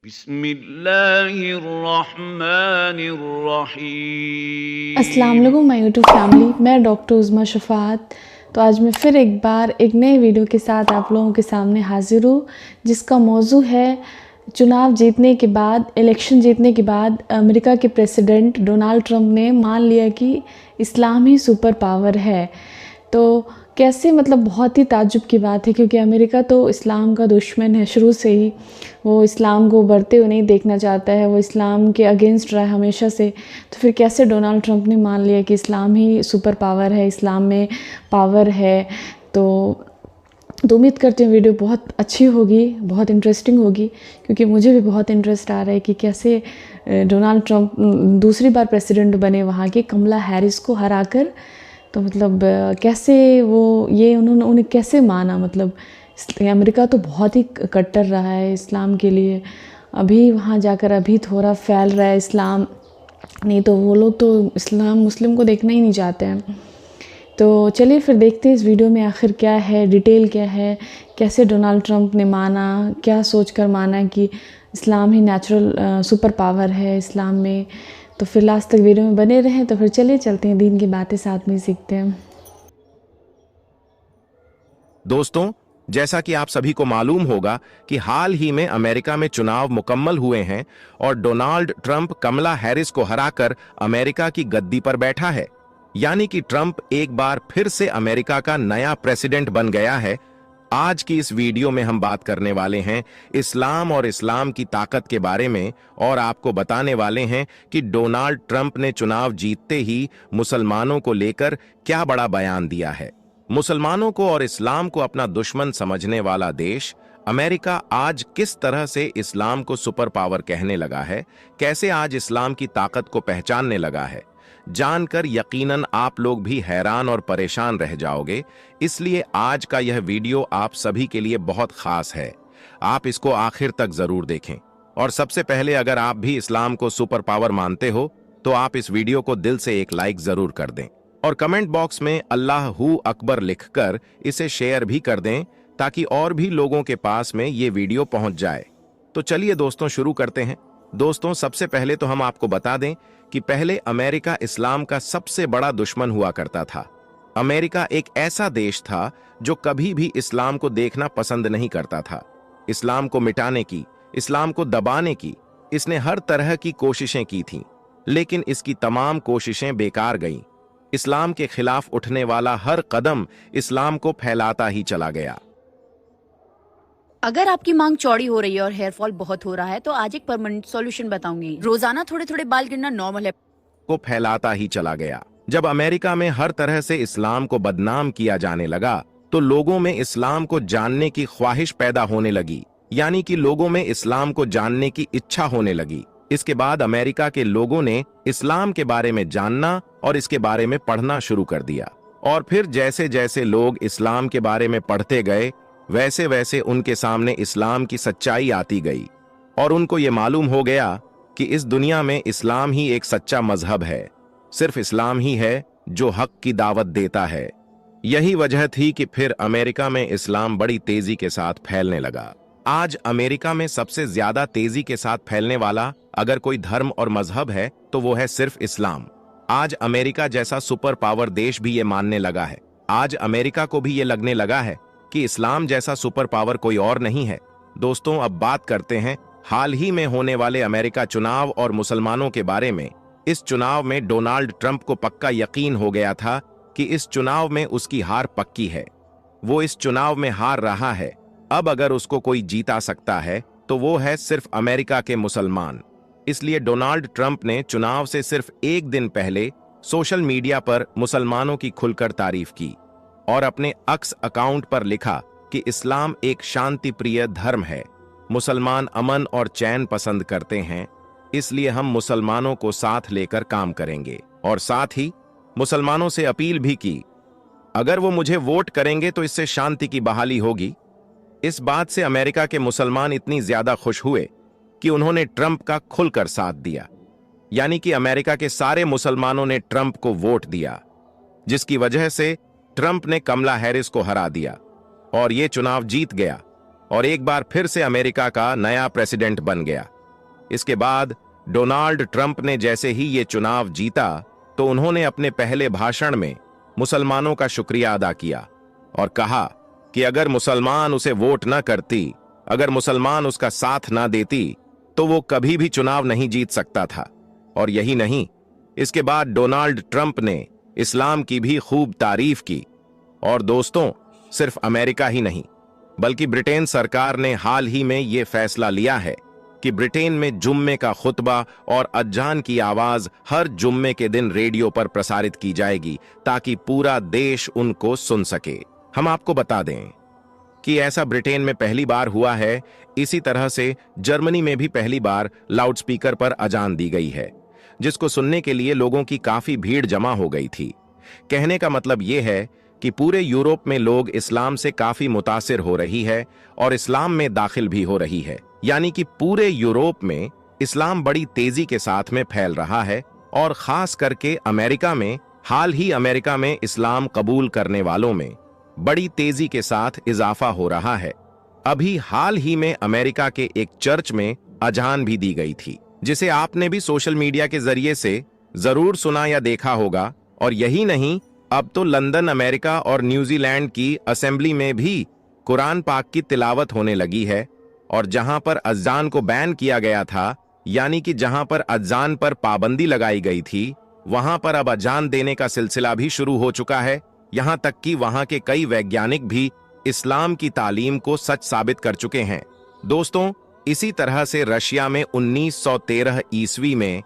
अस्सलाम बिस्मिल्लाहिर्रहमानिर्रहीम। वालेकुम माय यूट्यूब फैमिली। मैं डॉक्टर उज़्मा शफ़ात। तो आज मैं फिर एक बार एक नए वीडियो के साथ आप लोगों के सामने हाज़िर हूँ, जिसका मौजू है चुनाव जीतने के बाद, इलेक्शन जीतने के बाद अमेरिका के प्रेसिडेंट डोनाल्ड ट्रंप ने मान लिया कि इस्लाम ही सुपर पावर है। तो कैसे, मतलब बहुत ही ताज्जुब की बात है, क्योंकि अमेरिका तो इस्लाम का दुश्मन है शुरू से ही। वो इस्लाम को बढ़ते हुए नहीं देखना चाहता है, वो इस्लाम के अगेंस्ट रहा है हमेशा से। तो फिर कैसे डोनाल्ड ट्रंप ने मान लिया कि इस्लाम ही सुपर पावर है, इस्लाम में पावर है। तो उम्मीद करते हैं वीडियो बहुत अच्छी होगी, बहुत इंटरेस्टिंग होगी, क्योंकि मुझे भी बहुत इंटरेस्ट आ रहा है कि कैसे डोनाल्ड ट्रंप दूसरी बार प्रेसिडेंट बने वहाँ के कमला हैरिस को हराकर। तो मतलब कैसे वो ये उन्हें कैसे माना। मतलब अमेरिका तो बहुत ही कट्टर रहा है इस्लाम के लिए। अभी वहाँ जाकर अभी थोड़ा फैल रहा है इस्लाम, नहीं तो वो लोग तो इस्लाम मुस्लिम को देखना ही नहीं चाहते हैं। तो चलिए फिर देखते हैं इस वीडियो में आखिर क्या है, डिटेल क्या है, कैसे डोनाल्ड ट्रंप ने माना, क्या सोचकर माना कि इस्लाम ही नेचुरल सुपर पावर है इस्लाम में। तो फिर लास्ट तक वीडियो में बने रहें। तो फिर चलिए चलते हैं, दीन की बातें साथ में सीखते हैं। दोस्तों, जैसा कि आप सभी को मालूम होगा कि हाल ही में अमेरिका में चुनाव मुकम्मल हुए हैं और डोनाल्ड ट्रंप कमला हैरिस को हराकर अमेरिका की गद्दी पर बैठा है। यानी कि ट्रंप एक बार फिर से अमेरिका का नया प्रेसिडेंट बन गया है। आज की इस वीडियो में हम बात करने वाले हैं इस्लाम और इस्लाम की ताकत के बारे में, और आपको बताने वाले हैं कि डोनाल्ड ट्रंप ने चुनाव जीतते ही मुसलमानों को लेकर क्या बड़ा बयान दिया है। मुसलमानों को और इस्लाम को अपना दुश्मन समझने वाला देश अमेरिका आज किस तरह से इस्लाम को सुपर पावर कहने लगा है, कैसे आज इस्लाम की ताकत को पहचानने लगा है, जानकर यकीनन आप लोग भी हैरान और परेशान रह जाओगे। इसलिए आज का यह वीडियो आप सभी के लिए बहुत खास है। आप इसको आखिर तक जरूर देखें। और सबसे पहले, अगर आप भी इस्लाम को सुपर पावर मानते हो तो आप इस वीडियो को दिल से एक लाइक जरूर कर दें और कमेंट बॉक्स में अल्लाहू अकबर लिखकर इसे शेयर भी कर दें, ताकि और भी लोगों के पास में ये वीडियो पहुंच जाए। तो चलिए दोस्तों, शुरू करते हैं। दोस्तों, सबसे पहले तो हम आपको बता दें कि पहले अमेरिका इस्लाम का सबसे बड़ा दुश्मन हुआ करता था। अमेरिका एक ऐसा देश था जो कभी भी इस्लाम को देखना पसंद नहीं करता था। इस्लाम को मिटाने की, इस्लाम को दबाने की इसने हर तरह की कोशिशें की थीं, लेकिन इसकी तमाम कोशिशें बेकार गईं। इस्लाम के खिलाफ उठने वाला हर कदम इस्लाम को फैलाता ही चला गया। अगर आपकी मांग चौड़ी हो रही है और हेयर फॉल बहुत हो रहा है तो आज एक परमानेंट सॉल्यूशन बताऊंगी। रोजाना थोड़े थोड़े बाल गिरना नॉर्मल है। को फैलाता ही चला गया। जब अमेरिका में हर तरह से इस्लाम को बदनाम किया जाने लगा तो लोगों में इस्लाम को जानने की ख्वाहिश पैदा होने लगी, यानी कि लोगों में इस्लाम को जानने की इच्छा होने लगी। इसके बाद अमेरिका के लोगों ने इस्लाम के बारे में जानना और इसके बारे में पढ़ना शुरू कर दिया। और फिर जैसे जैसे लोग इस्लाम के बारे में पढ़ते गए, वैसे वैसे उनके सामने इस्लाम की सच्चाई आती गई और उनको ये मालूम हो गया कि इस दुनिया में इस्लाम ही एक सच्चा मजहब है। सिर्फ इस्लाम ही है जो हक की दावत देता है। यही वजह थी कि फिर अमेरिका में इस्लाम बड़ी तेजी के साथ फैलने लगा। आज अमेरिका में सबसे ज्यादा तेजी के साथ फैलने वाला अगर कोई धर्म और मजहब है तो वो है सिर्फ इस्लाम। आज अमेरिका जैसा सुपर पावर देश भी ये मानने लगा है। आज अमेरिका को भी ये लगने लगा है कि इस्लाम जैसा सुपर पावर कोई और नहीं है। दोस्तों, अब बात करते हैं हाल ही में होने वाले अमेरिका चुनाव और मुसलमानों के बारे में। इस चुनाव में डोनाल्ड ट्रंप को पक्का यकीन हो गया था कि इस चुनाव में उसकी हार पक्की है। वो इस चुनाव में हार रहा है। अब अगर उसको कोई जीता सकता है तो वो है सिर्फ अमेरिका के मुसलमान। इसलिए डोनाल्ड ट्रंप ने चुनाव से सिर्फ एक दिन पहले सोशल मीडिया पर मुसलमानों की खुलकर तारीफ की और अपने एक्स अकाउंट पर लिखा कि इस्लाम एक शांति प्रिय धर्म है। मुसलमान अमन और चैन पसंद करते हैं, इसलिए हम मुसलमानों को साथ लेकर काम करेंगे। और साथ ही मुसलमानों से अपील भी की, अगर वो मुझे वोट करेंगे तो इससे शांति की बहाली होगी। इस बात से अमेरिका के मुसलमान इतनी ज्यादा खुश हुए कि उन्होंने ट्रंप का खुलकर साथ दिया। यानी कि अमेरिका के सारे मुसलमानों ने ट्रंप को वोट दिया, जिसकी वजह से ट्रंप ने कमला हैरिस को हरा दिया और ये चुनाव जीत गया और एक बार फिर से अमेरिका का नया प्रेसिडेंट बन गया। इसके बाद डोनाल्ड ट्रंप ने जैसे ही ये चुनाव जीता तो उन्होंने अपने पहले भाषण में मुसलमानों का शुक्रिया अदा किया और कहा कि अगर मुसलमान उसे वोट न करती, अगर मुसलमान उसका साथ ना देती तो वो कभी भी चुनाव नहीं जीत सकता था। और यही नहीं, इसके बाद डोनाल्ड ट्रंप ने इस्लाम की भी खूब तारीफ की। और दोस्तों, सिर्फ अमेरिका ही नहीं बल्कि ब्रिटेन सरकार ने हाल ही में यह फैसला लिया है कि ब्रिटेन में जुम्मे का खुतबा और अजान की आवाज हर जुम्मे के दिन रेडियो पर प्रसारित की जाएगी ताकि पूरा देश उनको सुन सके। हम आपको बता दें कि ऐसा ब्रिटेन में पहली बार हुआ है। इसी तरह से जर्मनी में भी पहली बार लाउडस्पीकर पर अजान दी गई है, जिसको सुनने के लिए लोगों की काफी भीड़ जमा हो गई थी। कहने का मतलब यह है कि पूरे यूरोप में लोग इस्लाम से काफी मुतासिर हो रही है और इस्लाम में दाखिल भी हो रही है। यानी कि पूरे यूरोप में इस्लाम बड़ी तेजी के साथ में फैल रहा है और खास करके अमेरिका में, हाल ही अमेरिका में इस्लाम कबूल करने वालों में बड़ी तेजी के साथ इजाफा हो रहा है। अभी हाल ही में अमेरिका के एक चर्च में अजान भी दी गई थी, जिसे आपने भी सोशल मीडिया के जरिए से जरूर सुना या देखा होगा। और यही नहीं, अब तो लंदन, अमेरिका और न्यूजीलैंड की असेंबली में भी कुरान पाक की तिलावत होने लगी है। और जहां पर अजान को बैन किया गया था, यानी कि जहां पर अजान पर पाबंदी लगाई गई थी, वहां पर अब अजान देने का सिलसिला भी शुरू हो चुका है। यहां तक कि वहां के कई वैज्ञानिक भी इस्लाम की तालीम को सच साबित कर चुके हैं। दोस्तों, इसी तरह से रशिया में 1913 ईस्वी में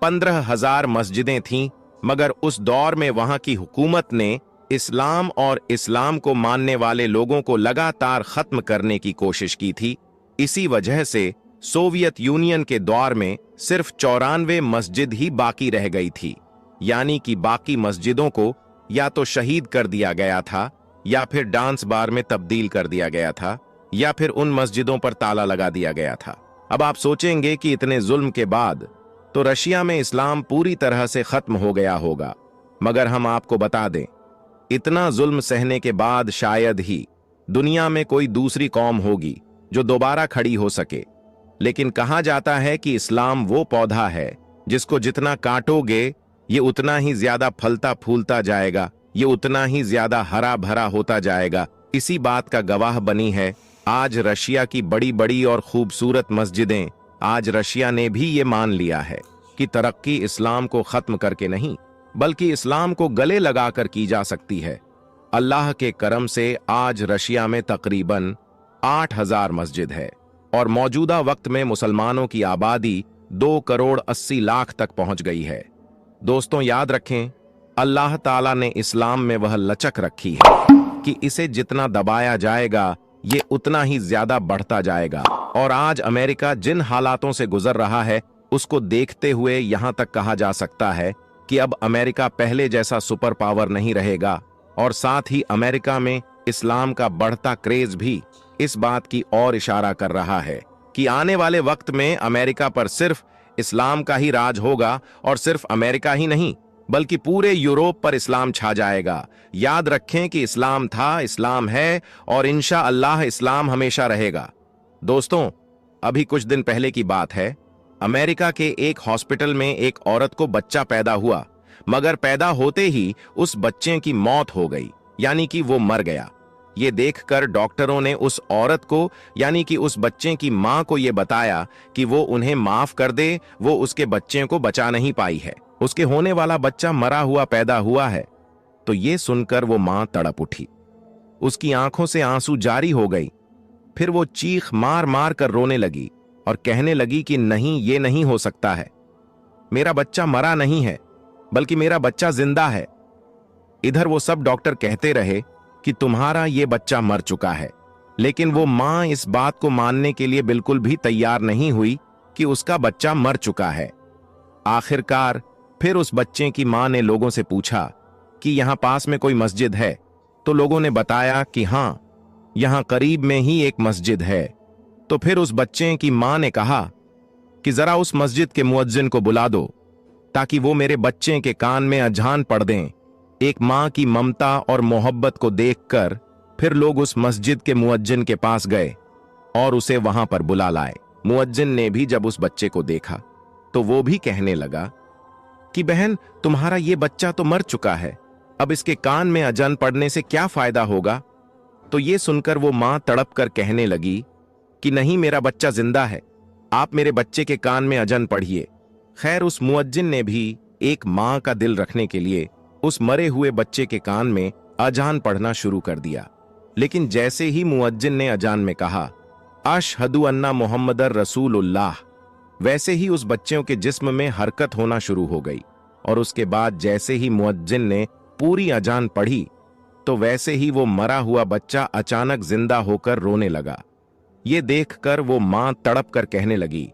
15,000 मस्जिदें थीं, मगर उस दौर में वहां की हुकूमत ने इस्लाम और इस्लाम को मानने वाले लोगों को लगातार खत्म करने की कोशिश की थी। इसी वजह से सोवियत यूनियन के दौर में सिर्फ 94 मस्जिद ही बाकी रह गई थी। यानी कि बाकी मस्जिदों को या तो शहीद कर दिया गया था, या फिर डांस बार में तब्दील कर दिया गया था, या फिर उन मस्जिदों पर ताला लगा दिया गया था। अब आप सोचेंगे कि इतने जुल्म के बाद तो रशिया में इस्लाम पूरी तरह से खत्म हो गया होगा, मगर हम आपको बता दें, इतना जुल्म सहने के बाद शायद ही दुनिया में कोई दूसरी कौम होगी जो दोबारा खड़ी हो सके। लेकिन कहा जाता है कि इस्लाम वो पौधा है जिसको जितना काटोगे ये उतना ही ज्यादा फलता फूलता जाएगा, ये उतना ही ज्यादा हरा भरा होता जाएगा। इसी बात का गवाह बनी है आज रशिया की बड़ी बड़ी और खूबसूरत मस्जिदें। आज रशिया ने भी ये मान लिया है कि तरक्की इस्लाम को खत्म करके नहीं, बल्कि इस्लाम को गले लगाकर की जा सकती है। अल्लाह के करम से आज रशिया में तकरीबन 8,000 मस्जिद है और मौजूदा वक्त में मुसलमानों की आबादी 2 करोड़ 80 लाख तक पहुंच गई है। दोस्तों, याद रखें, अल्लाह ताला ने इस्लाम में वह लचक रखी है कि इसे जितना दबाया जाएगा ये उतना ही ज्यादा बढ़ता जाएगा। और आज अमेरिका जिन हालातों से गुजर रहा है उसको देखते हुए यहां तक कहा जा सकता है कि अब अमेरिका पहले जैसा सुपर पावर नहीं रहेगा। और साथ ही अमेरिका में इस्लाम का बढ़ता क्रेज भी इस बात की ओर इशारा कर रहा है कि आने वाले वक्त में अमेरिका पर सिर्फ इस्लाम का ही राज होगा। और सिर्फ अमेरिका ही नहीं बल्कि पूरे यूरोप पर इस्लाम छा जाएगा। याद रखें कि इस्लाम था, इस्लाम है और इंशा अल्लाह इस्लाम हमेशा रहेगा। दोस्तों, अभी कुछ दिन पहले की बात है, अमेरिका के एक हॉस्पिटल में एक औरत को बच्चा पैदा हुआ, मगर पैदा होते ही उस बच्चे की मौत हो गई, यानी कि वो मर गया। ये देखकर डॉक्टरों ने उस औरत को, यानी कि उस बच्चे की मां को ये बताया कि वो उन्हें माफ कर दे, वो उसके बच्चे को बचा नहीं पाई है, उसके होने वाला बच्चा मरा हुआ पैदा हुआ है। तो ये सुनकर वो मां तड़प उठी, उसकी आंखों से आंसू जारी हो गई। फिर वो चीख मार मार कर रोने लगी और कहने लगी कि नहीं, ये नहीं हो सकता है, मेरा बच्चा मरा नहीं है बल्कि मेरा बच्चा जिंदा है। इधर वो सब डॉक्टर कहते रहे कि तुम्हारा ये बच्चा मर चुका है, लेकिन वो मां इस बात को मानने के लिए बिल्कुल भी तैयार नहीं हुई कि उसका बच्चा मर चुका है। आखिरकार फिर उस बच्चे की मां ने लोगों से पूछा कि यहां पास में कोई मस्जिद है, तो लोगों ने बताया कि हां, यहां करीब में ही एक मस्जिद है। तो फिर उस बच्चे की मां ने कहा कि जरा उस मस्जिद के मुअज्जिन को बुला दो ताकि वो मेरे बच्चे के कान में अजान पढ़ दें। एक मां की ममता और मोहब्बत को देखकर फिर लोग उस मस्जिद के मुअज्जिन के पास गए और उसे वहां पर बुला लाए। मुअज्जिन ने भी जब उस बच्चे को देखा तो वो भी कहने लगा कि बहन, तुम्हारा ये बच्चा तो मर चुका है, अब इसके कान में अजान पड़ने से क्या फायदा होगा। तो ये सुनकर वो मां तड़प कर कहने लगी कि नहीं, मेरा बच्चा जिंदा है, आप मेरे बच्चे के कान में अजान पढ़िए। खैर, उस मुअज्जिन ने भी एक मां का दिल रखने के लिए उस मरे हुए बच्चे के कान में अजान पढ़ना शुरू कर दिया। लेकिन जैसे ही मुअज्जिन ने अजान में कहा अशहदु अन्ना मुहम्मदर रसूलुल्लाह, वैसे ही उस बच्चों के जिस्म में हरकत होना शुरू हो गई। और उसके बाद जैसे ही मुअज्जिन ने पूरी अजान पढ़ी तो वैसे ही वो मरा हुआ बच्चा अचानक जिंदा होकर रोने लगा। ये देखकर वो मां तड़प कर कहने लगी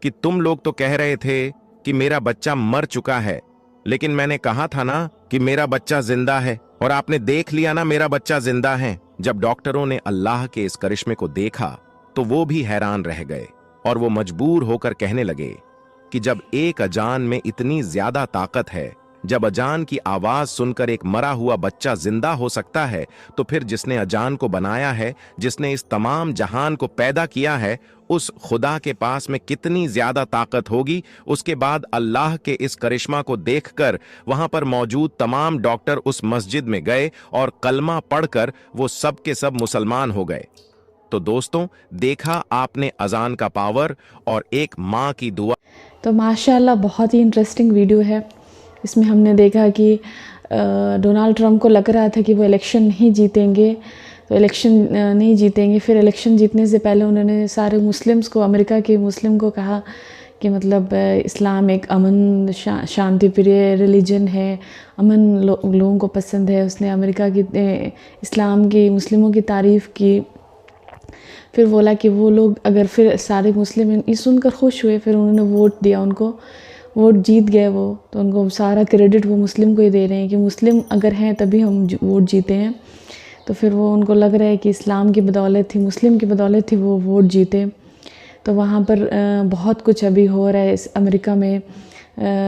कि तुम लोग तो कह रहे थे कि मेरा बच्चा मर चुका है, लेकिन मैंने कहा था ना कि मेरा बच्चा जिंदा है, और आपने देख लिया ना मेरा बच्चा जिंदा है। जब डॉक्टरों ने अल्लाह के इस करिश्मे को देखा तो वो भी हैरान रह गए और वो मजबूर होकर कहने लगे कि जब एक अजान में इतनी ज्यादा ताकत है, जब अजान की आवाज सुनकर एक मरा हुआ बच्चा जिंदा हो सकता है, तो फिर जिसने अजान को बनाया है, जिसने इस तमाम जहान को पैदा किया है, उस खुदा के पास में कितनी ज्यादा ताकत होगी। उसके बाद अल्लाह के इस करिश्मा को देखकर वहां पर मौजूद तमाम डॉक्टर उस मस्जिद में गए और कलमा पढ़कर वो सब के सब मुसलमान हो गए। तो दोस्तों, देखा आपने अजान का पावर और एक माँ की दुआ। तो माशाल्लाह बहुत ही इंटरेस्टिंग वीडियो है। इसमें हमने देखा कि डोनाल्ड ट्रंप को लग रहा था कि वो इलेक्शन नहीं जीतेंगे, तो इलेक्शन नहीं जीतेंगे। फिर इलेक्शन जीतने से पहले उन्होंने सारे मुस्लिम्स को, अमेरिका के मुस्लिम को कहा कि मतलब इस्लाम एक अमन शांति प्रिय रिलीजन है, अमन लोगों को पसंद है। उसने अमेरिका की इस्लाम की, मुस्लिमों की तारीफ़ की। फिर बोला कि वो लोग अगर, फिर सारे मुस्लिम ये सुनकर खुश हुए, फिर उन्होंने वोट दिया, उनको वोट जीत गए वो। तो उनको सारा क्रेडिट वो मुस्लिम को ही दे रहे हैं कि मुस्लिम अगर हैं तभी हम वोट जीते हैं। तो फिर वो उनको लग रहा है कि इस्लाम की बदौलत थी, मुस्लिम की बदौलत थी वो वोट जीते। तो वहाँ पर बहुत कुछ अभी हो रहा है इस अमेरिका में।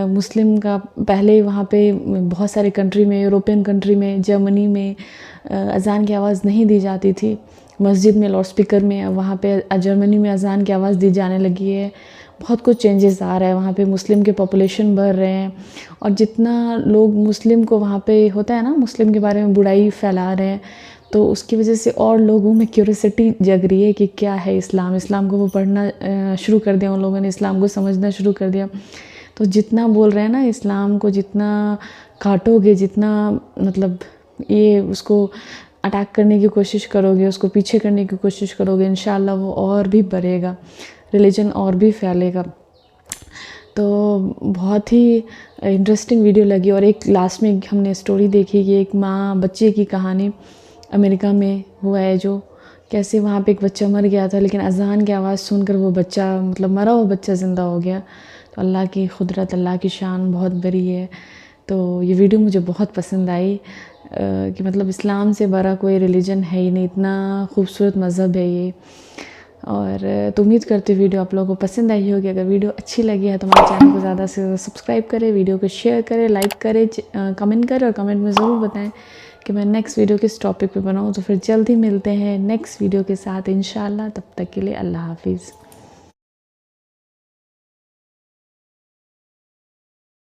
मुस्लिम का पहले वहाँ पे बहुत सारे कंट्री में, यूरोपियन कंट्री में, जर्मनी में अजान की आवाज़ नहीं दी जाती थी मस्जिद में, लाउड स्पीकर में। वहाँ पे जर्मनी में अजान की आवाज़ दी जाने लगी है। बहुत कुछ चेंजेस आ रहा है वहाँ पे। मुस्लिम के पॉपुलेशन बढ़ रहे हैं और जितना लोग मुस्लिम को वहाँ पे होता है ना, मुस्लिम के बारे में बुराई फैला रहे हैं, तो उसकी वजह से और लोगों में क्यूरियोसिटी जग रही है कि क्या है इस्लाम। इस्लाम को वो पढ़ना शुरू कर दिया उन लोगों ने, इस्लाम को समझना शुरू कर दिया। तो जितना बोल रहे हैं ना, इस्लाम को जितना काटोगे, जितना मतलब ये उसको अटैक करने की कोशिश करोगे, उसको पीछे करने की कोशिश करोगे, इंशाल्लाह वो और भी बढ़ेगा, रिलीजन और भी फैलेगा। तो बहुत ही इंटरेस्टिंग वीडियो लगी। और एक लास्ट में हमने स्टोरी देखी कि एक माँ बच्चे की कहानी अमेरिका में हुआ है, जो कैसे वहाँ पे एक बच्चा मर गया था, लेकिन अजान की आवाज़ सुनकर वो बच्चा, मतलब मरा हुआ बच्चा ज़िंदा हो गया। तो अल्लाह की कुदरत, अल्लाह की शान बहुत बड़ी है। तो ये वीडियो मुझे बहुत पसंद आई कि मतलब इस्लाम से बड़ा कोई रिलीजन है ही नहीं, इतना खूबसूरत मज़हब है ये। और तो उम्मीद करती हूँ वीडियो आप लोगों को पसंद आई होगी। अगर वीडियो अच्छी लगी है तो हमारे चैनल को ज़्यादा से ज़्यादा सब्सक्राइब करें, वीडियो को शेयर करें, लाइक करें, कमेंट करें और कमेंट में ज़रूर बताएं कि मैं नेक्स्ट वीडियो किस टॉपिक पे बनाऊँ। तो फिर जल्दी मिलते हैं नेक्स्ट वीडियो के साथ इंशाल्लाह। तब तक के लिए अल्लाह हाफिज़।